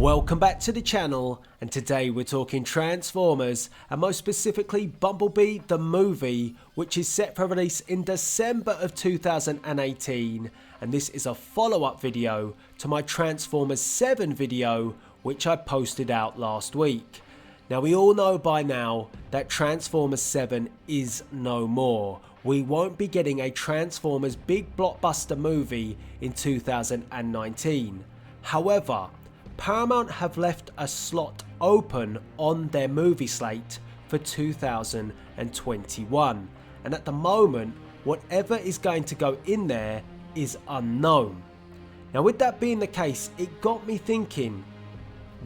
Welcome back to the channel, and today we're talking Transformers, and most specifically Bumblebee the movie, which is set for release in December of 2018, and this is a follow-up video to my Transformers 7 video which I posted out last week. Now we all know by now that Transformers 7 is no more. We won't be getting a Transformers big blockbuster movie in 2019. However, Paramount have left a slot open on their movie slate for 2021, and at the moment whatever is going to go in there is unknown. Now with that being the case, it got me thinking,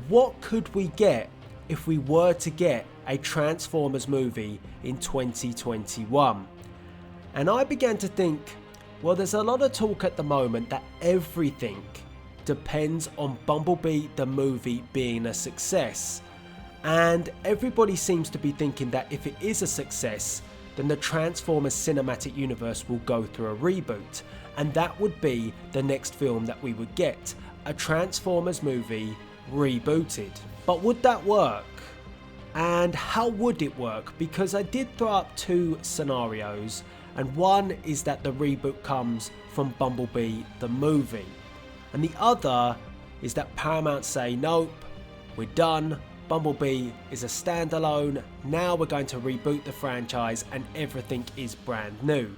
what could we get if we were to get a Transformers movie in 2021? And I began to think, well, there's a lot of talk at the moment that everything depends on Bumblebee the movie being a success, and everybody seems to be thinking that if it is a success, then the Transformers cinematic universe will go through a reboot, and that would be the next film that we would get, a Transformers movie rebooted. But would that work? And how would it work? Because I did throw up two scenarios, and one is that the reboot comes from Bumblebee the movie, and the other is that Paramount say, nope, we're done, Bumblebee is a standalone, now we're going to reboot the franchise and everything is brand new.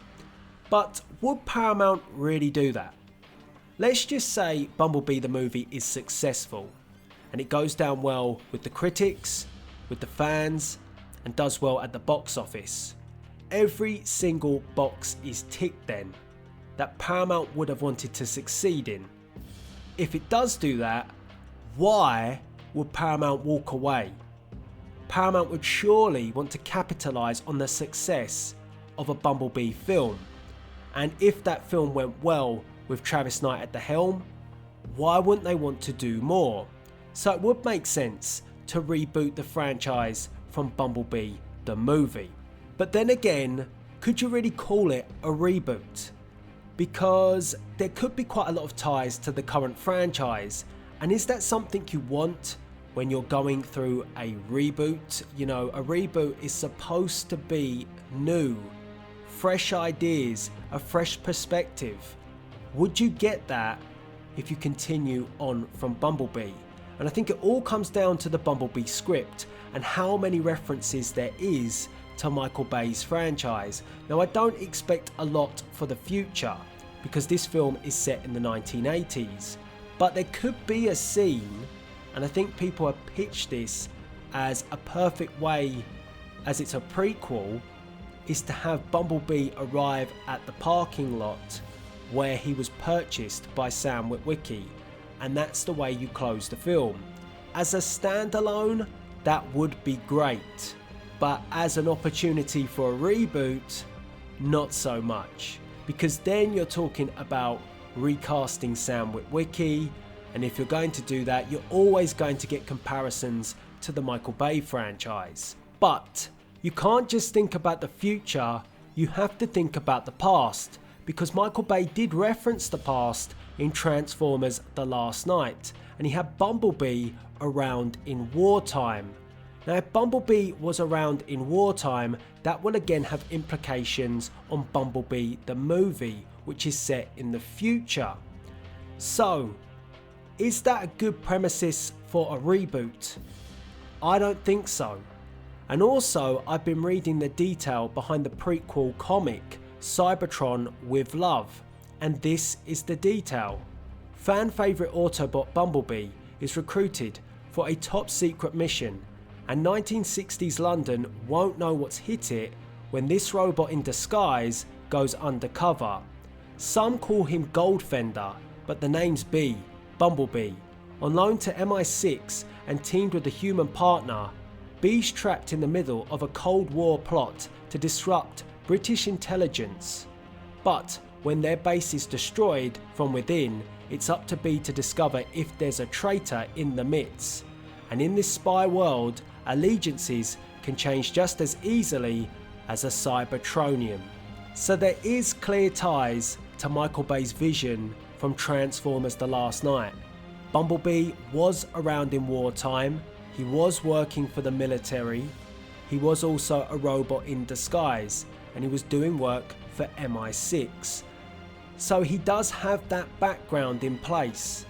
But would Paramount really do that? Let's just say Bumblebee the movie is successful and it goes down well with the critics, with the fans, and does well at the box office. Every single box is ticked then that Paramount would have wanted to succeed in. If it does do that, why would Paramount walk away? Paramount would surely want to capitalise on the success of a Bumblebee film. And if that film went well with Travis Knight at the helm, why wouldn't they want to do more? So it would make sense to reboot the franchise from Bumblebee the movie. But then again, could you really call it a reboot? Because there could be quite a lot of ties to the current franchise, and is that something you want when you're going through a reboot? You know, a reboot is supposed to be new, fresh ideas, a fresh perspective. Would you get that if you continue on from Bumblebee? And I think it all comes down to the Bumblebee script and how many references there is to Michael Bay's franchise. Now I don't expect a lot for the future because this film is set in the 1980s, but there could be a scene, and I think people have pitched this as a perfect way, as it's a prequel, is to have Bumblebee arrive at the parking lot where he was purchased by Sam Witwicky, and that's the way you close the film. As a standalone, that would be great, but as an opportunity for a reboot, not so much, because then you're talking about recasting Sam Witwicky, and if you're going to do that, you're always going to get comparisons to the Michael Bay franchise. But you can't just think about the future, you have to think about the past, because Michael Bay did reference the past in Transformers The Last Knight, and he had Bumblebee around in wartime. Now if Bumblebee was around in wartime, that will again have implications on Bumblebee the movie, which is set in the future. So, is that a good premises for a reboot? I don't think so. And also, I've been reading the detail behind the prequel comic, Cybertron with Love, and this is the detail. Fan favourite Autobot Bumblebee is recruited for a top secret mission, and 1960s London won't know what's hit it when this robot in disguise goes undercover. Some call him Goldfender, but the name's B, Bumblebee. On loan to MI6 and teamed with a human partner, B's trapped in the middle of a Cold War plot to disrupt British intelligence. But when their base is destroyed from within, it's up to B to discover if there's a traitor in the midst. And in this spy world, allegiances can change just as easily as a Cybertronium. So there is clear ties to Michael Bay's vision from Transformers The Last Knight. Bumblebee was around in wartime, he was working for the military, he was also a robot in disguise, and he was doing work for MI6. So he does have that background in place.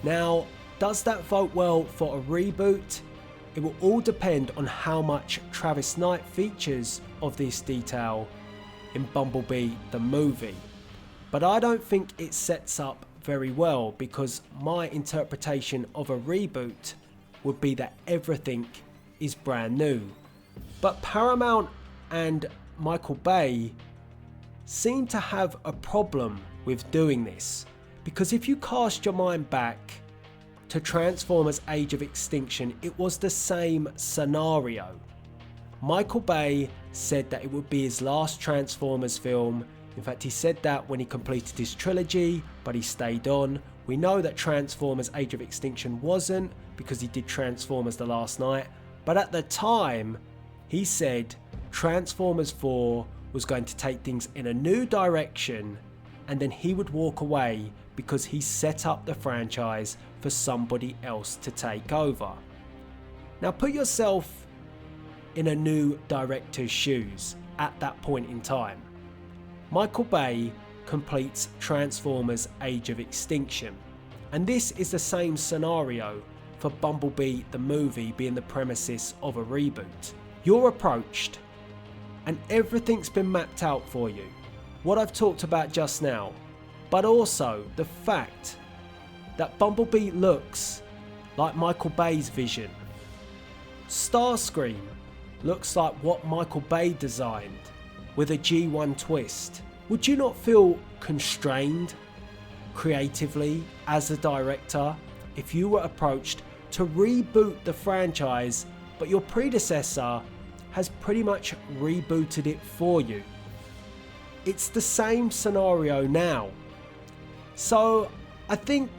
Now, does that vote well for a reboot? It will all depend on how much Travis Knight features of this detail in Bumblebee the movie. But I don't think it sets up very well, because my interpretation of a reboot would be that everything is brand new. But Paramount and Michael Bay seem to have a problem with doing this, because if you cast your mind back to Transformers Age of Extinction, it was the same scenario. Michael Bay said that it would be his last Transformers film. In fact, he said that when he completed his trilogy, but he stayed on. We know that Transformers Age of Extinction wasn't, because he did Transformers The Last Night. But at the time, he said Transformers 4 was going to take things in a new direction, and then he would walk away because he set up the franchise for somebody else to take over. Now put yourself in a new director's shoes at that point in time. Michael Bay completes Transformers Age of Extinction, and this is the same scenario for Bumblebee the movie being the premises of a reboot. You're approached and everything's been mapped out for you, what I've talked about just now, but also the fact that Bumblebee looks like Michael Bay's vision. Starscream looks like what Michael Bay designed, with a G1 twist. Would you not feel constrained creatively as a director if you were approached to reboot the franchise, but your predecessor has pretty much rebooted it for you? It's the same scenario now. So I think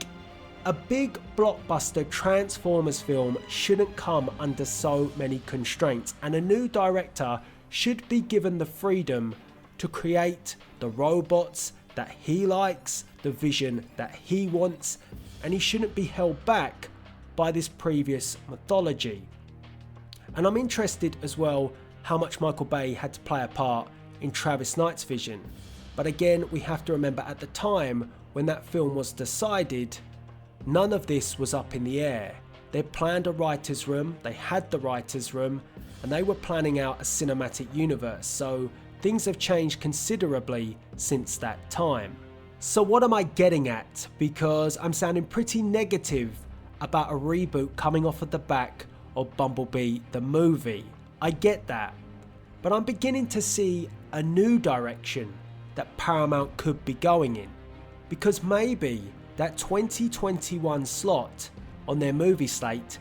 a big blockbuster Transformers film shouldn't come under so many constraints, and a new director should be given the freedom to create the robots that he likes, the vision that he wants, and he shouldn't be held back by this previous mythology. And I'm interested as well how much Michael Bay had to play a part in Travis Knight's vision. But again, we have to remember at the time when that film was decided, none of this was up in the air. They planned a writer's room, they had the writer's room, and they were planning out a cinematic universe. So things have changed considerably since that time. So what am I getting at? Because I'm sounding pretty negative about a reboot coming off of the back of Bumblebee the movie. I get that, but I'm beginning to see a new direction that Paramount could be going in, because maybe that 2021 slot on their movie slate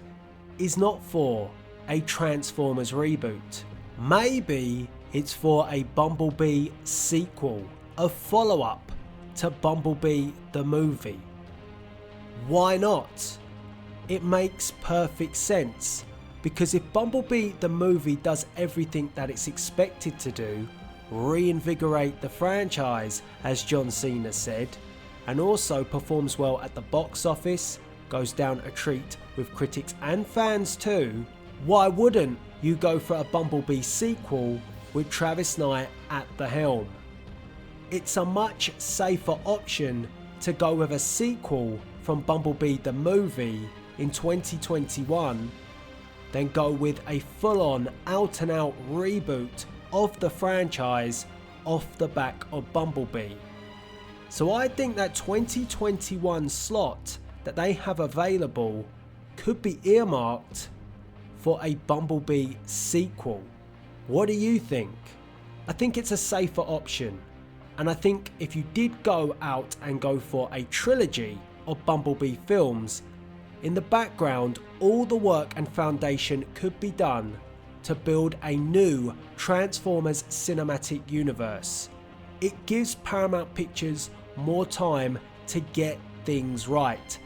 is not for a Transformers reboot. Maybe it's for a Bumblebee sequel, a follow-up to Bumblebee the movie. Why not? It makes perfect sense, because if Bumblebee the movie does everything that it's expected to do, reinvigorate the franchise as John Cena said, and also performs well at the box office, goes down a treat with critics and fans too, why wouldn't you go for a Bumblebee sequel with Travis Knight at the helm? It's a much safer option to go with a sequel from Bumblebee the movie in 2021 than go with a full-on out-and-out reboot of the franchise off the back of Bumblebee. So I think that 2021 slot that they have available could be earmarked for a Bumblebee sequel. What do you think? I think it's a safer option, and I think if you did go out and go for a trilogy of Bumblebee films, in the background all the work and foundation could be done to build a new Transformers cinematic universe. It gives Paramount Pictures more time to get things right,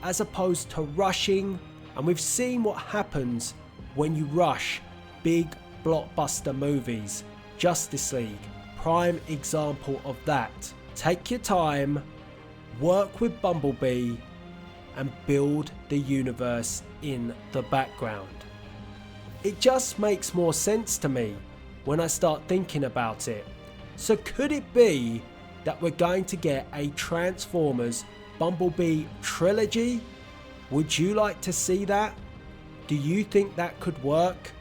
as opposed to rushing, and we've seen what happens when you rush big blockbuster movies. Justice League, prime example of that. Take your time, work with Bumblebee, and build the universe in the background. It just makes more sense to me when I start thinking about it. So could it be that we're going to get a Transformers Bumblebee trilogy? Would you like to see that? Do you think that could work?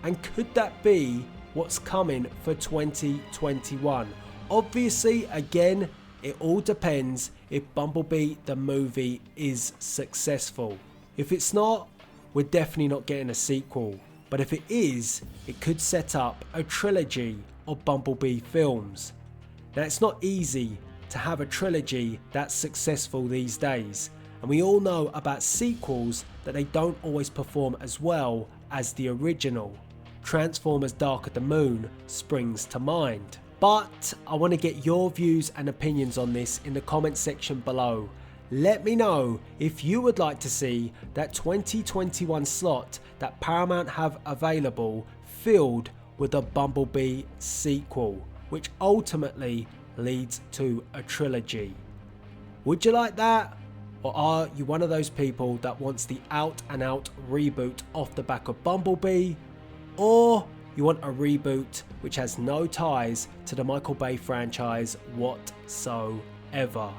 And could that be what's coming for 2021? Obviously, again, it all depends if Bumblebee the movie is successful. If it's not, we're definitely not getting a sequel. But if it is, it could set up a trilogy of Bumblebee films. Now, it's not easy to have a trilogy that's successful these days, and we all know about sequels that they don't always perform as well as the original. Transformers Dark of the Moon springs to mind. But I want to get your views and opinions on this in the comment section below. Let me know if you would like to see that 2021 slot that Paramount have available filled with a Bumblebee sequel, which ultimately leads to a trilogy. Would you like that? Or are you one of those people that wants the out and out reboot off the back of Bumblebee? Or you want a reboot which has no ties to the Michael Bay franchise whatsoever?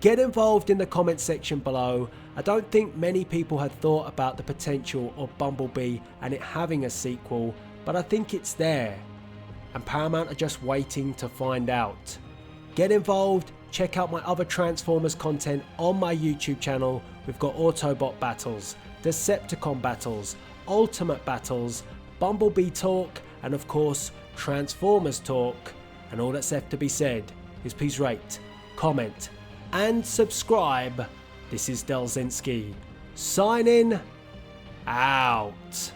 Get involved in the comment section below. I don't think many people had thought about the potential of Bumblebee and it having a sequel, but I think it's there. And Paramount are just waiting to find out. Get involved, check out my other Transformers content on my YouTube channel. We've got Autobot battles, Decepticon battles, Ultimate battles, Bumblebee talk, and of course Transformers talk. And all that's left to be said is please rate, comment and subscribe. This is Delzinski signing out.